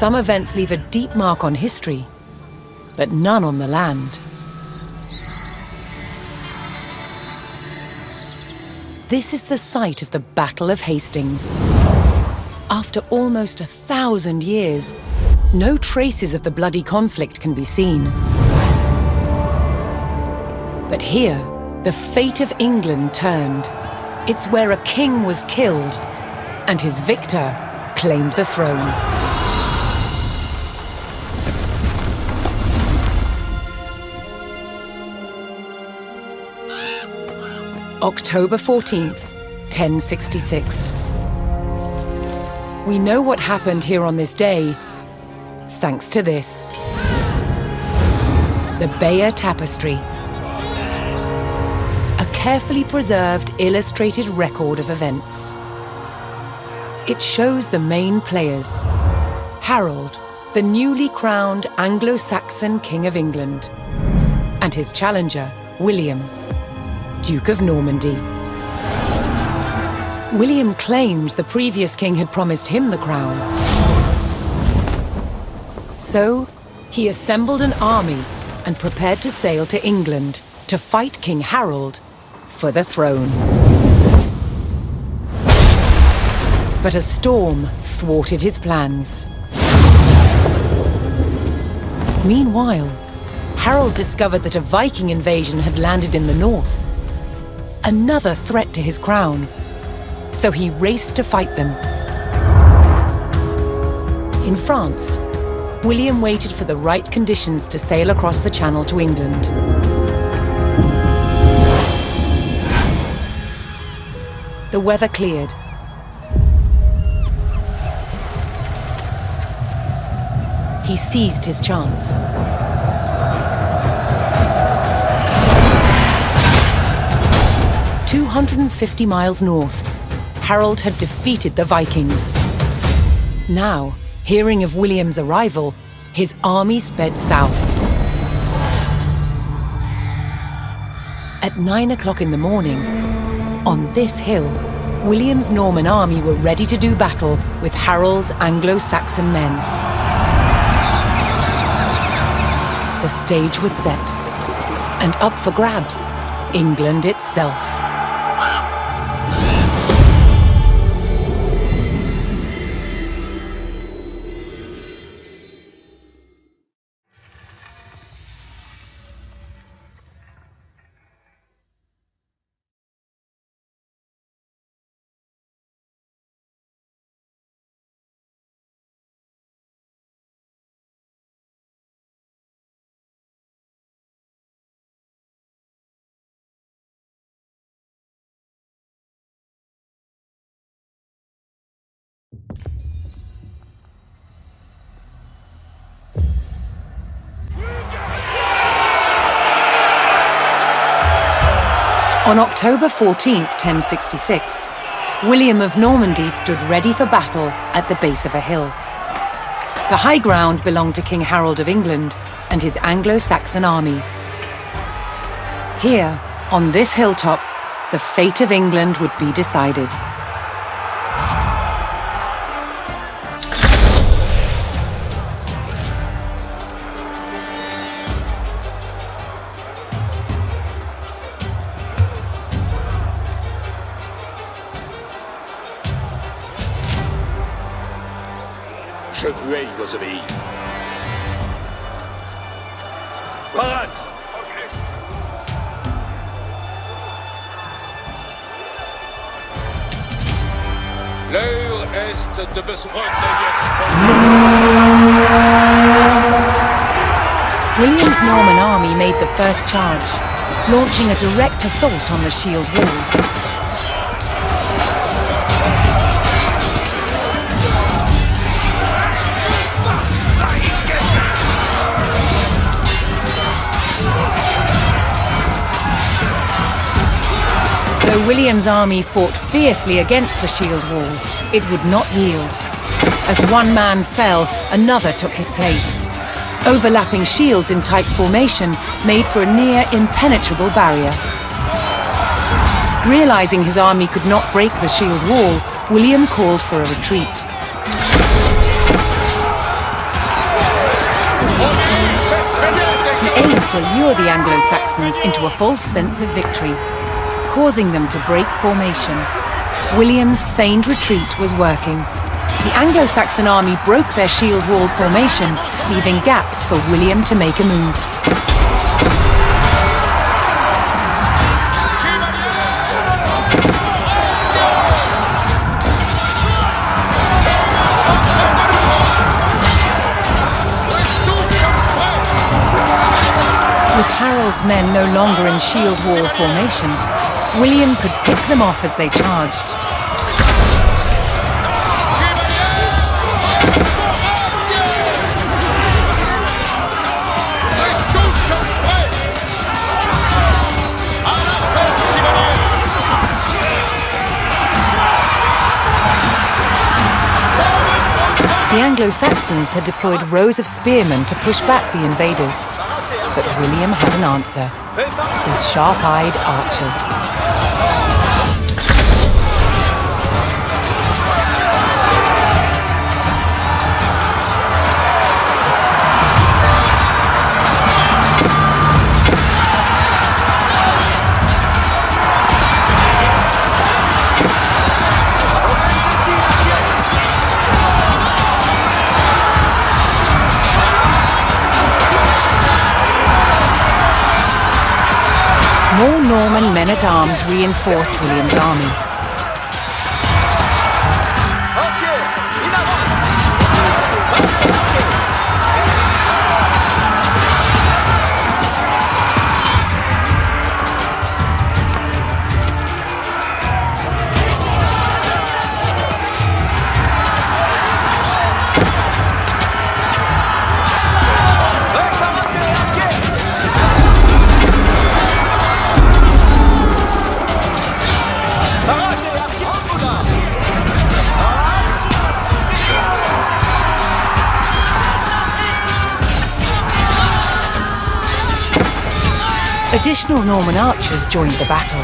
Some events leave a deep mark on history, but none on the land. This is the site of the Battle of Hastings. After almost 1,000 years, no traces of the bloody conflict can be seen. But here, the fate of England turned. It's where a king was killed, and his victor claimed the throne. October 14th, 1066. We know what happened here on this day, thanks to this. The Bayeux Tapestry. A carefully preserved, illustrated record of events. It shows the main players. Harold, the newly crowned Anglo-Saxon King of England, and his challenger, William, Duke of Normandy. William claimed the previous king had promised him the crown. So, he assembled an army and prepared to sail to England to fight King Harold for the throne. But a storm thwarted his plans. Meanwhile, Harold discovered that a Viking invasion had landed in the north. Another threat to his crown. So he raced to fight them. In France, William waited for the right conditions to sail across the Channel to England. The weather cleared. He seized his chance. "250 miles north, Harold had defeated the Vikings. Now, hearing of William's arrival, his army sped south. At 9 o'clock in the morning, on this hill, William's Norman army were ready to do battle with Harold's Anglo-Saxon men. The stage was set, and up for grabs, England itself. On October 14th, 1066, William of Normandy stood ready for battle at the base of a hill. The high ground belonged to King Harold of England and his Anglo-Saxon army. Here, on this hilltop, the fate of England would be decided. Chevueil, vos obéis. Parade! L'heure est de beschreiten jetzt. William's Norman army made the first charge, launching a direct assault on the shield wall. Though William's army fought fiercely against the shield wall, it would not yield. As one man fell, another took his place. Overlapping shields in tight formation made for a near impenetrable barrier. Realizing his army could not break the shield wall, William called for a retreat. He aimed to lure the Anglo-Saxons into a false sense of victory, causing them to break formation. William's feigned retreat was working. The Anglo-Saxon army broke their shield wall formation, leaving gaps for William to make a move. With Harold's men no longer in shield wall formation, William could pick them off as they charged. The Anglo-Saxons had deployed rows of spearmen to push back the invaders. But William had an answer. His sharp-eyed archers. More Norman men-at-arms reinforced William's army. Additional Norman archers joined the battle.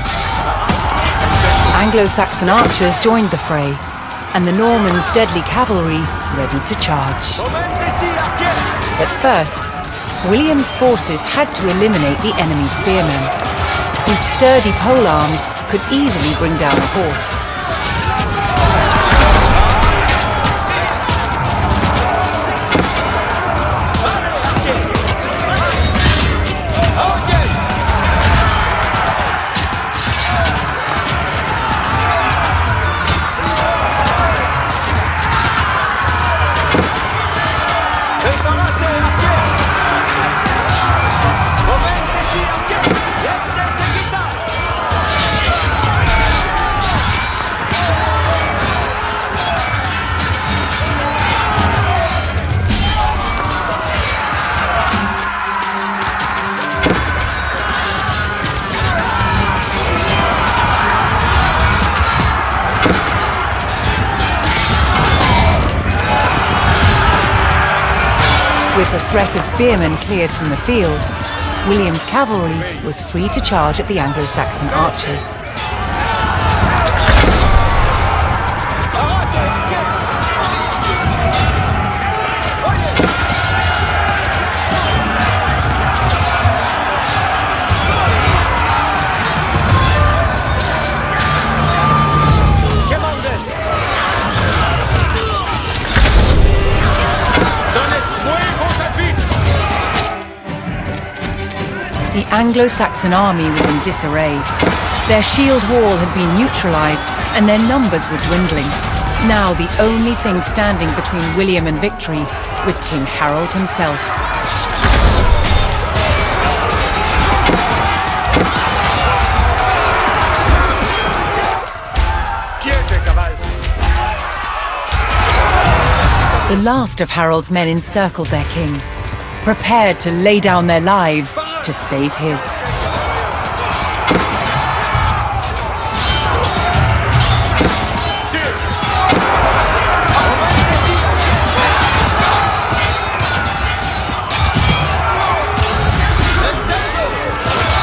Anglo-Saxon archers joined the fray, and the Normans' deadly cavalry ready to charge. But first, William's forces had to eliminate the enemy spearmen, whose sturdy polearms could easily bring down a horse. With the threat of spearmen cleared from the field, William's cavalry was free to charge at the Anglo-Saxon archers. The Anglo-Saxon army was in disarray. Their shield wall had been neutralized and their numbers were dwindling. Now the only thing standing between William and victory was King Harold himself. The last of Harold's men encircled their king, prepared to lay down their lives to save his.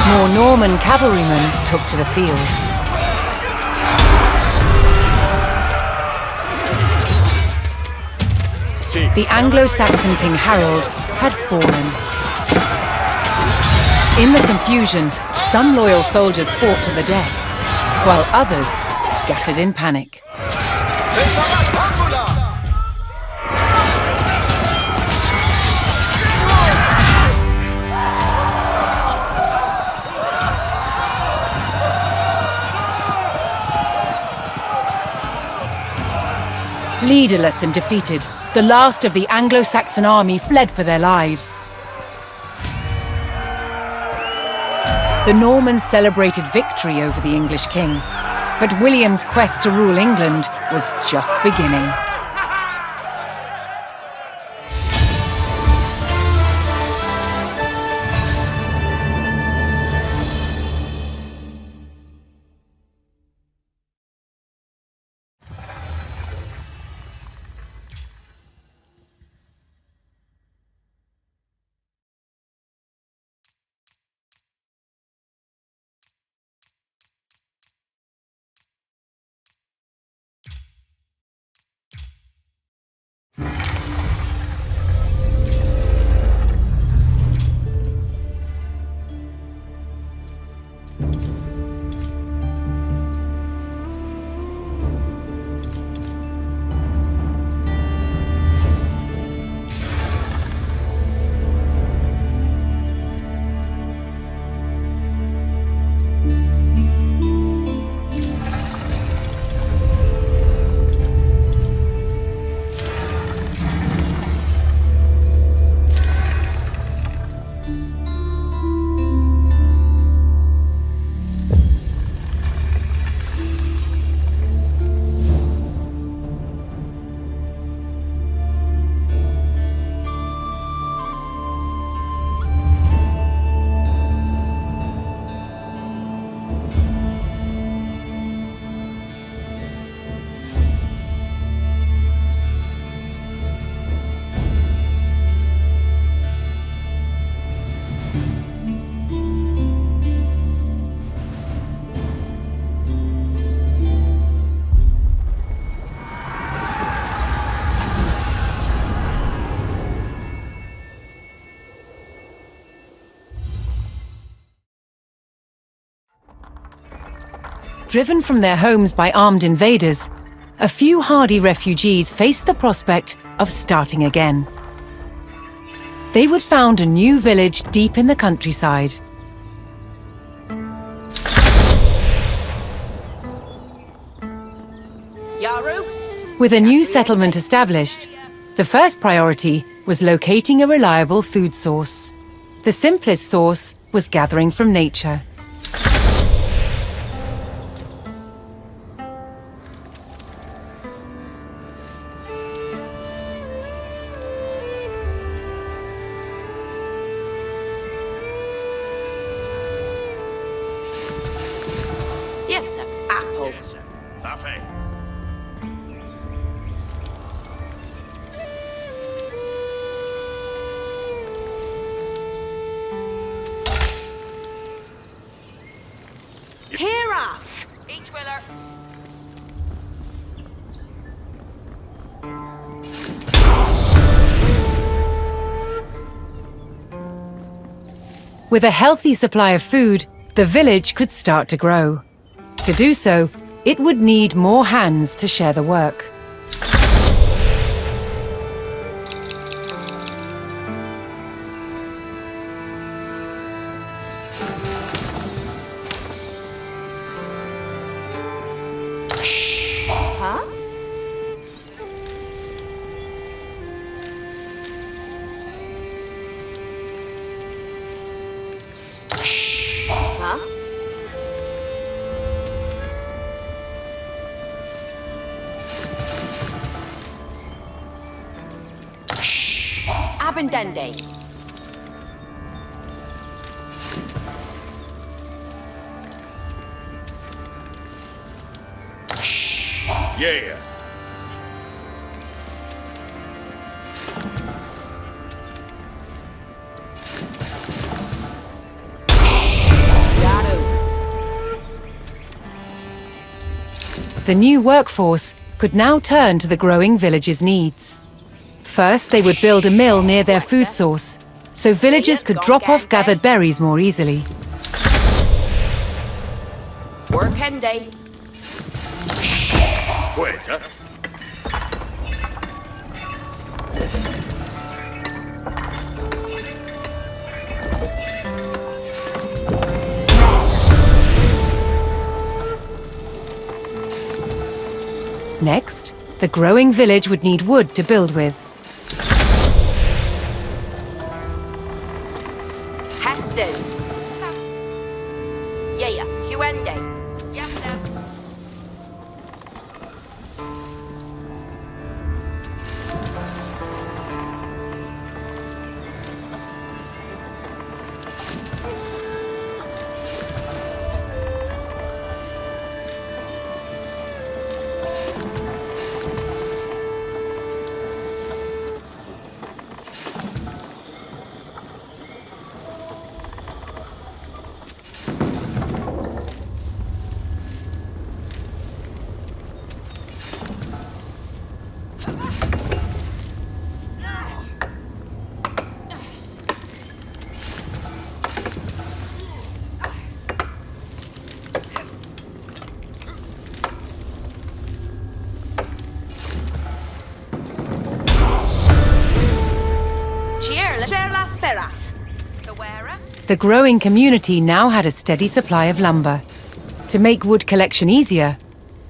More Norman cavalrymen took to the field. The Anglo-Saxon King Harold had fallen. In the confusion, some loyal soldiers fought to the death, while others scattered in panic. Leaderless and defeated, the last of the Anglo-Saxon army fled for their lives. The Normans celebrated victory over the English king, but William's quest to rule England was just beginning. Driven from their homes by armed invaders, a few hardy refugees faced the prospect of starting again. They would found a new village deep in the countryside. With a new settlement established, the first priority was locating a reliable food source. The simplest source was gathering from nature. Yes, sir. Apple. Yes, sir. Parfait. Giraffe. Each wheeler. With a healthy supply of food, the village could start to grow. To do so, it would need more hands to share the work. Huh? Huh? Abendende. Yeah. The new workforce could now turn to the growing village's needs. First, they would build a mill near their food source. so villagers could drop off gathered berries more easily. Work end day. Waiter. Next, the growing village would need wood to build with. Hastings. Yeah. Huende. Yes, sir. The growing community now had a steady supply of lumber. To make wood collection easier,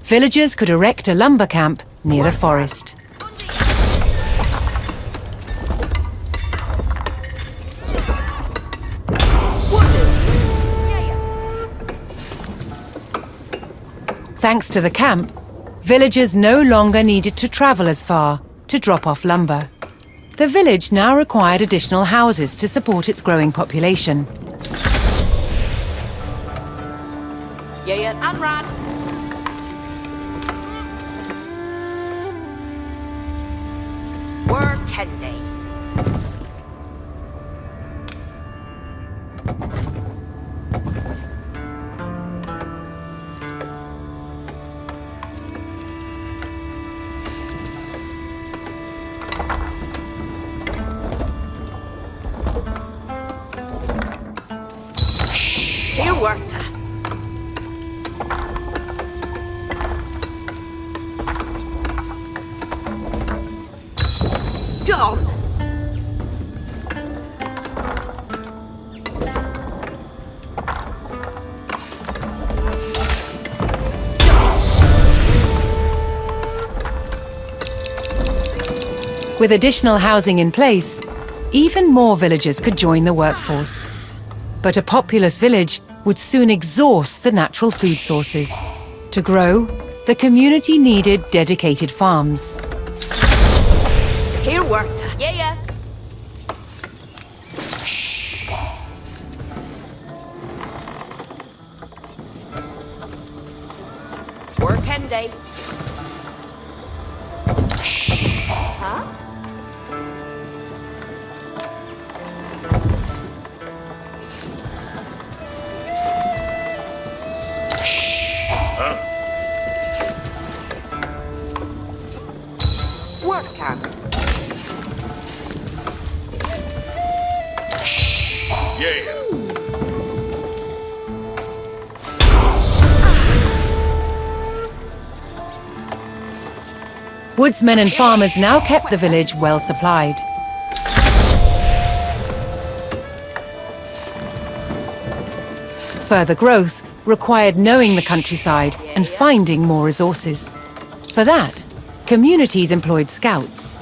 villagers could erect a lumber camp near the forest. Thanks to the camp, villagers no longer needed to travel as far to drop off lumber. The village now required additional houses to support its growing population. Yeah, and Rad. Work Kenday. Here worked. Done. With additional housing in place, even more villagers could join the workforce. But a populous village would soon exhaust the natural food sources. To grow, the community needed dedicated farms. Here worked. Yeah. Work end day. Huh? Work camp. Yeah. Woodsmen and farmers now kept the village well supplied. Further growth required knowing the countryside and finding more resources. For that, communities employed scouts.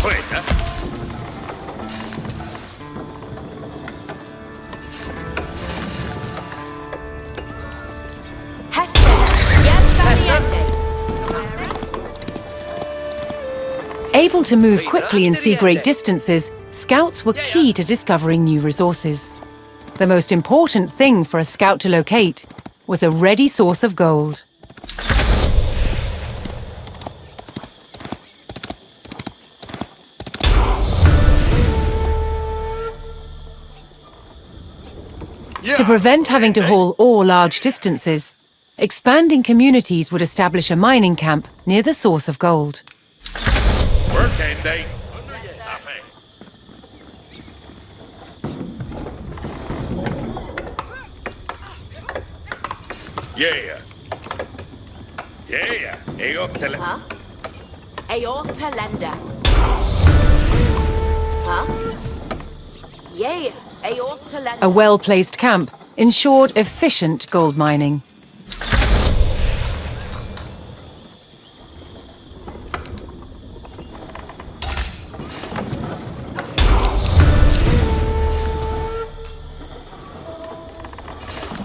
Waiter. Hastings. Yes, Sunday. Able to move quickly and see great distances, scouts were key to discovering new resources. The most important thing for a scout to locate was a ready source of gold. To prevent having to haul ore large distances, expanding communities would establish a mining camp near the source of gold. Work Andy. Happy. Yeah. Yeah. Hey up till Huh? Eoth to lender. Huh? Yeah. Eoth to lender. A well-placed camp ensured efficient gold mining.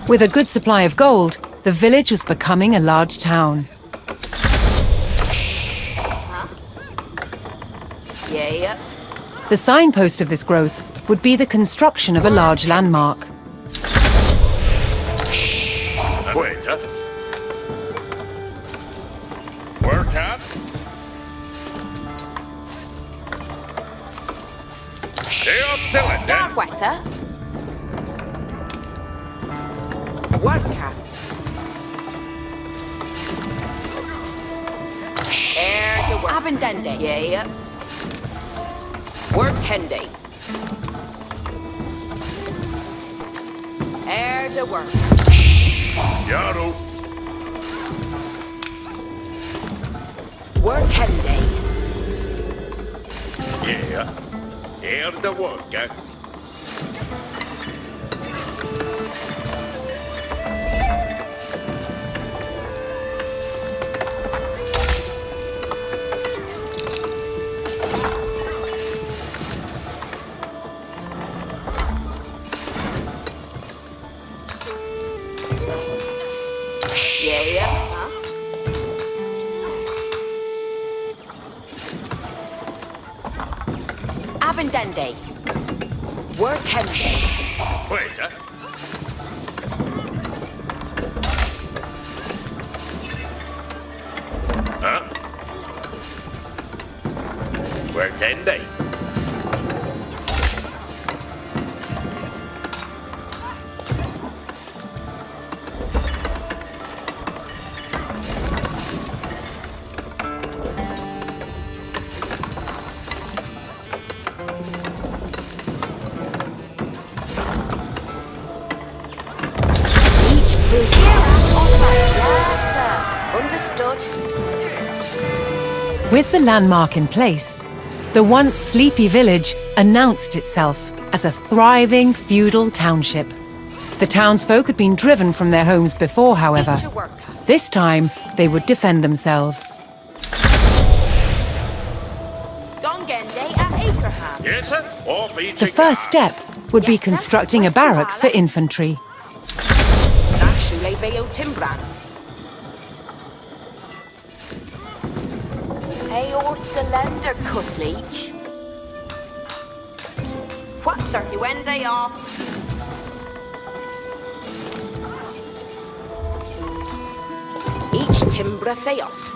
With a good supply of gold, the village was becoming a large town. Yeah. The signpost of this growth would be the construction of a large landmark. Waiter. Work on. Hey up till it then. Darkwetter. Worker. Air the work. Abendende. Yeah. Work Kendi. Air the work. Yaro. Work Kendi. Yeah. Here the worker. Yeah. Huh? Abendende. Work Kendi. Waiter. Huh? Work Andy. Yes, sir. Understood. With the landmark in place, the once sleepy village announced itself as a thriving feudal township. The townsfolk had been driven from their homes before, however. To work. This time, they would defend themselves. Gongende at Akerham. Yes, sir. Off each The first step would be Yes, sir. constructing a Where's the barracks for wallet? infantry. That Shule Bayo Timbran. Hey, the lender cut leech. What's our duende off? Each timbra theos.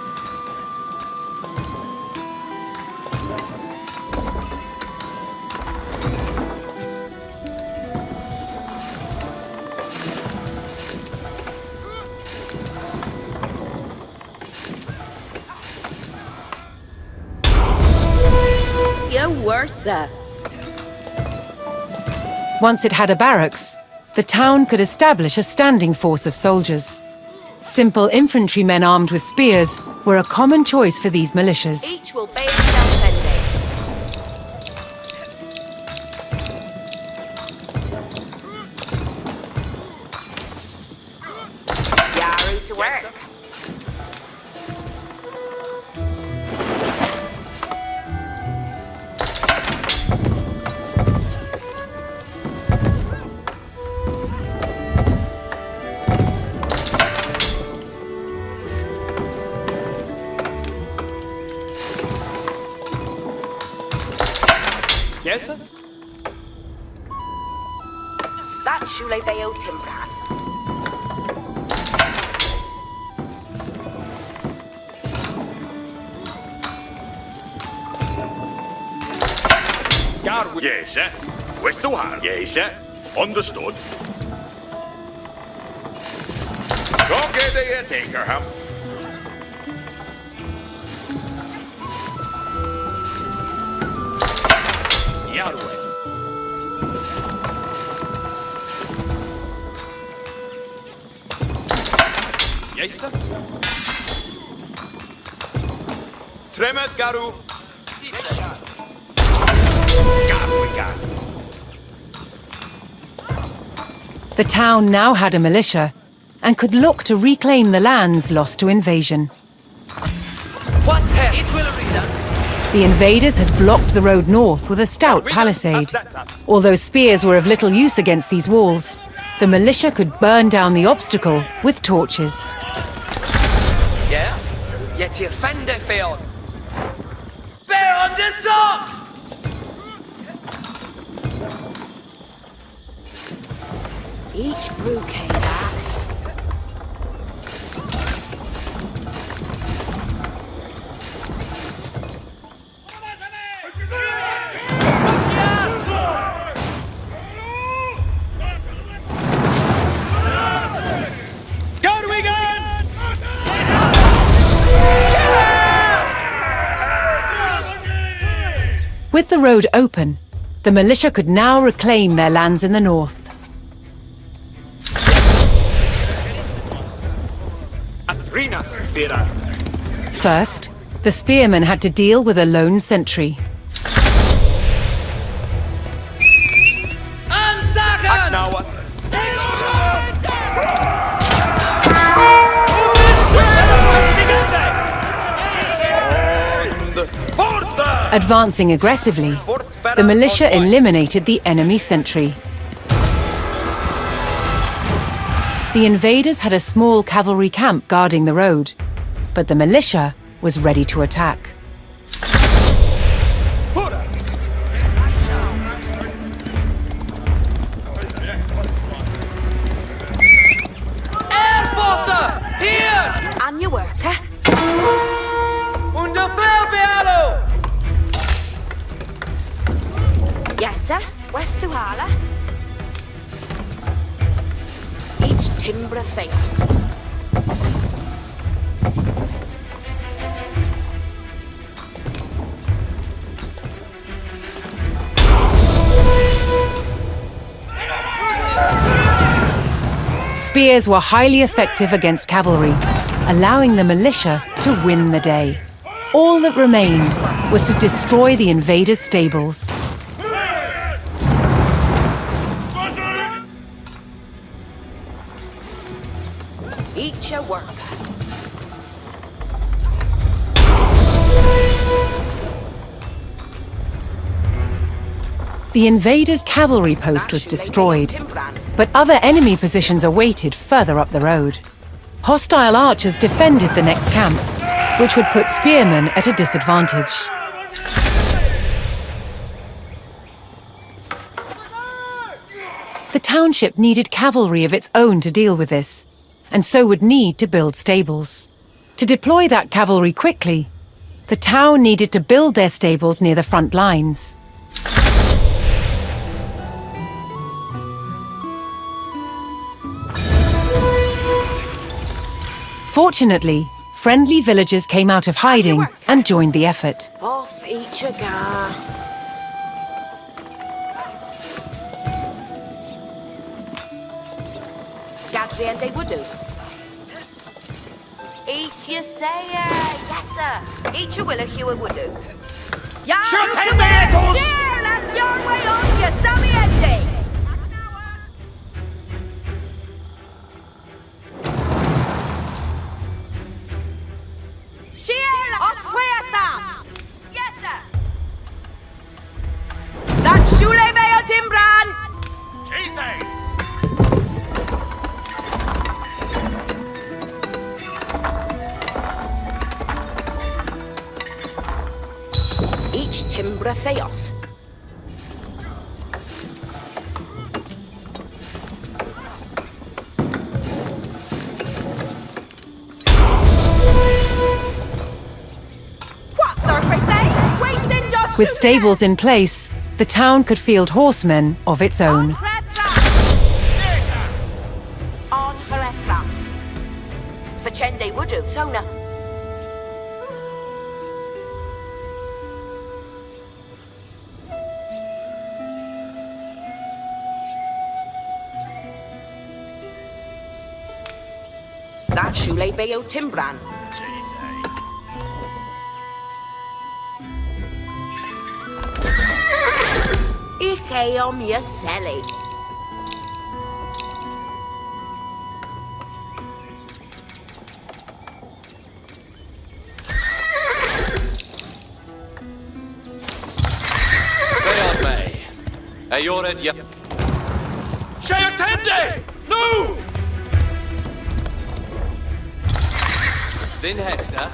Worta. Once it had a barracks, the town could establish a standing force of soldiers. Simple infantrymen armed with spears were a common choice for these militias. Each will pay itself Sunday. Yaru to work. Yes, sir. That Shule Bayo Timbran. Garwood. Yes, sir. West to hand. Yes, sir. Understood. Go get the Takerham. Yes, sir. Tremet Garu. The town now had a militia and could look to reclaim the lands lost to invasion. What hell? It will be done. The invaders had blocked the road north with a stout palisade. Although spears were of little use against these walls, the militia could burn down the obstacle with torches. Yeah? Yet here fende failed. Bear on the sword! Each brookie that. With the road open, the militia could now reclaim their lands in the north. First, the spearmen had to deal with a lone sentry. Advancing aggressively, the militia eliminated the enemy sentry. The invaders had a small cavalry camp guarding the road, but the militia was ready to attack. Here! And your worker. Und der Feuerwehrlo! Yes, sir. West to Hala. Each timber Theos. Spears were highly effective against cavalry, allowing the militia to win the day. All that remained was to destroy the invaders' stables. Each a worker. The invaders' cavalry post was destroyed, but other enemy positions awaited further up the road. Hostile archers defended the next camp, which would put spearmen at a disadvantage. The township needed cavalry of its own to deal with this, and so would need to build stables. To deploy that cavalry quickly, the town needed to build their stables near the front lines. Fortunately, friendly villagers came out of hiding and joined the effort. Off each a gar. Gadri and they would do. Each you say, yes, sir. Each a will a Hugh would do. Yeah, cheer, that's your way on you, Sammy Andy. Cheer, off Huerta. Yes, sir. That's Shule Bayo Timbran. Each Timbra Theos. With stables in place, the town could field horsemen of its own. On Harethra. Fachende would do, so no. Shule Beo Timbran. Ike om your Sally. Beard May. Ayored ya. Shayotende! No! Then Hester.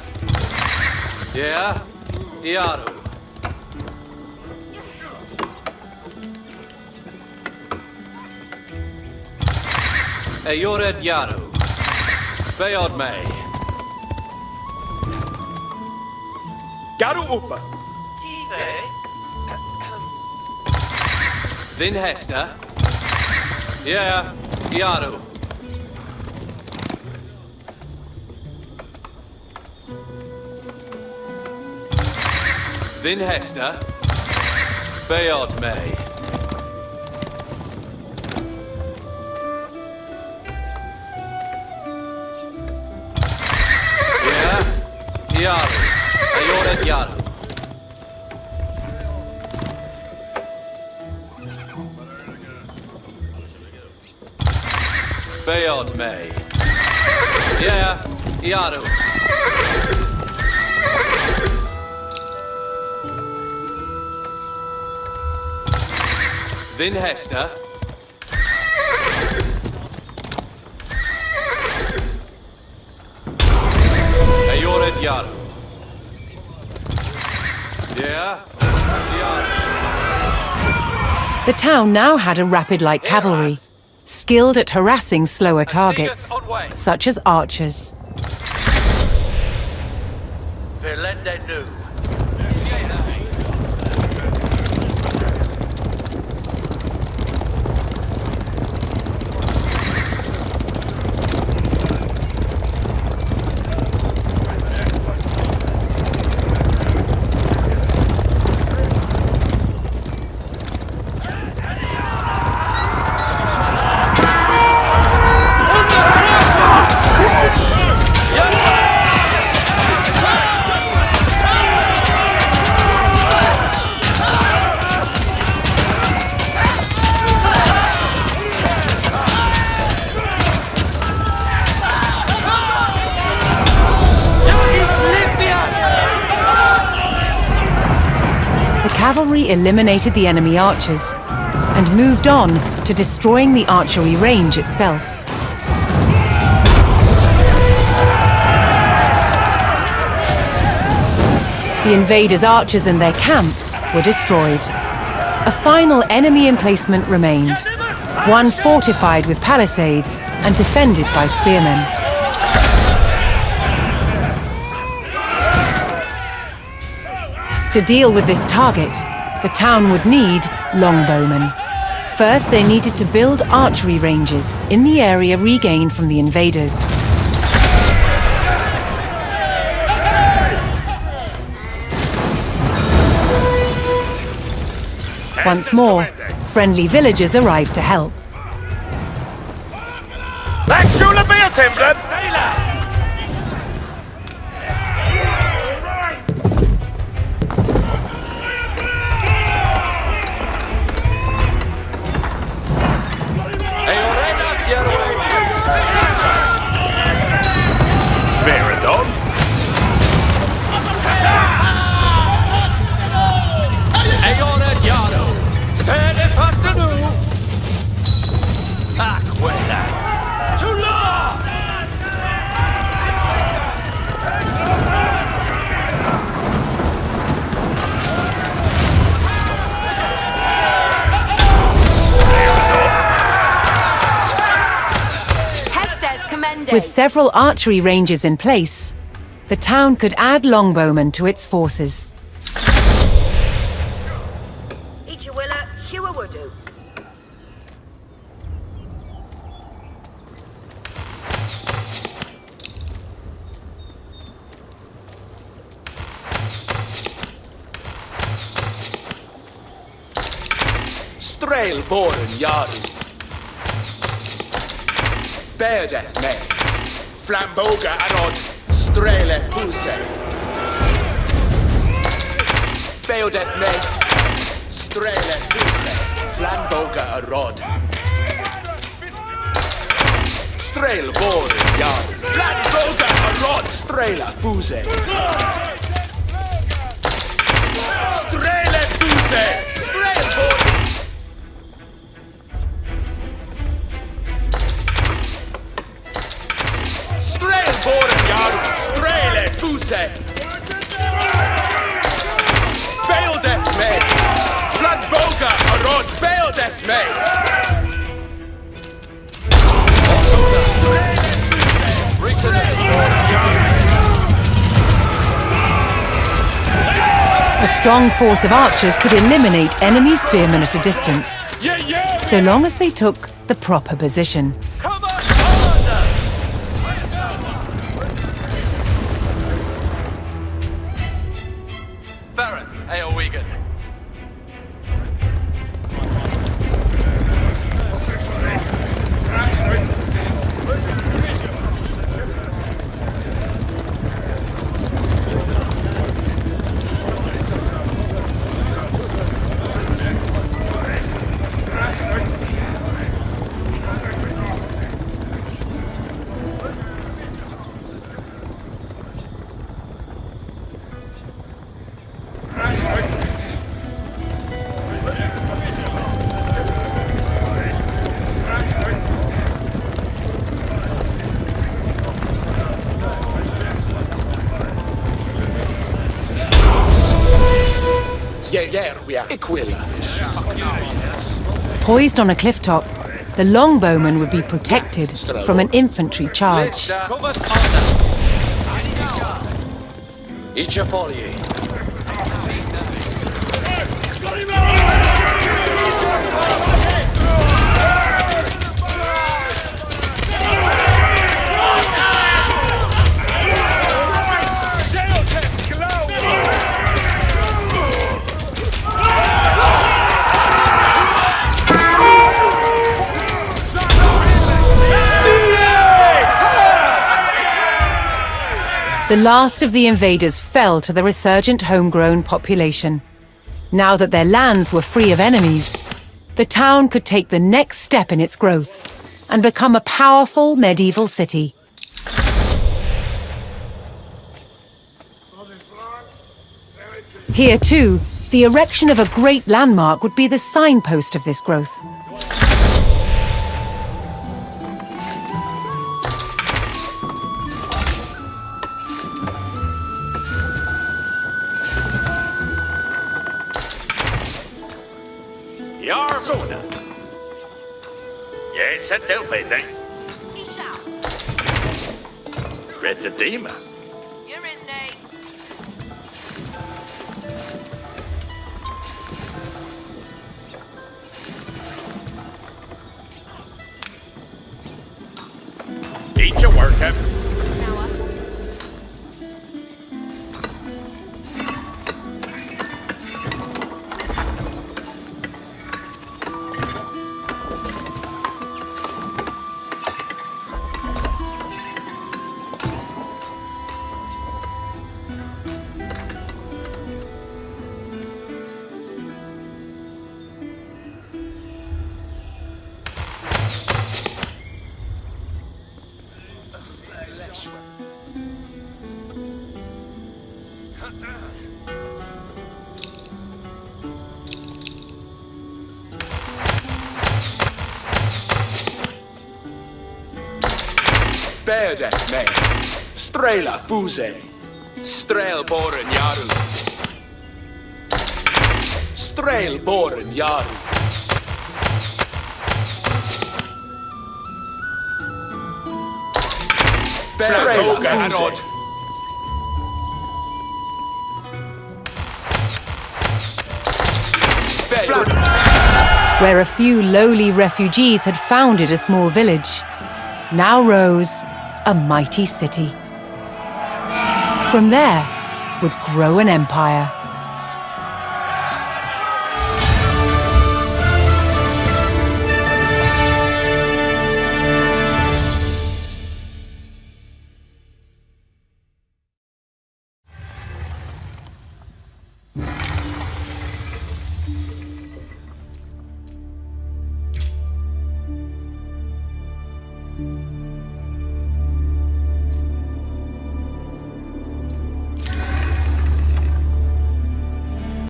Yeah. Iaru. Ayored Yaru. Beard May. Garu Upa. Then Hester. Yeah. Iaru. Then Hester. Beard May. Yeah. Iaru. Ayored Yaru. Beard May. Yeah. Iaru. Then Hester. Ayored Yaru. Yeah. Yaru. The town now had a rapid light cavalry, skilled at harassing slower targets, such as archers. Verlende nu. The cavalry eliminated the enemy archers and moved on to destroying the archery range itself. The invaders' archers and their camp were destroyed. A final enemy emplacement remained, one fortified with palisades and defended by spearmen. To deal with this target, the town would need longbowmen. First, they needed to build archery ranges in the area regained from the invaders. Once more, friendly villagers arrived to help. Let's shoot a beer, Timblin! Veradon. Ayored Yaru. Stand fast anew. Aquella. Tula! With several archery ranges in place, the town could add longbowmen to its forces. Ichawilla, Huawudu. Strail Boren Yaru. Bear Death May. Flamboga arod, strele fuse. Beodeth me, strele fuse. Flamboga arod. Strel bor, ja. Flamboga arod, strela fuse. Strele fuse, strel bor. Strel boren jaru, strele fuse. Beeldeth me. Flamboga arod, beeldeth me. A strong force of archers could eliminate enemy spearmen at a distance, so long as they took the proper position. Come on! Farron, Ayo Wigan. Poised on a cliff top, the longbowman would be protected from an infantry charge. Icha folie. The last of the invaders fell to the resurgent homegrown population. Now that their lands were free of enemies, the town could take the next step in its growth and become a powerful medieval city. Here too, the erection of a great landmark would be the signpost of this growth. Jar sådär. Jag sätter upp dig. Rätt dima. Here is nay. Eat your work up. Beodeth me. Strela fuse. Strel boren jaru. Strel boren jaru. Strela fuse. Where a few lowly refugees had founded a small village, now rose a mighty city. From there would grow an empire.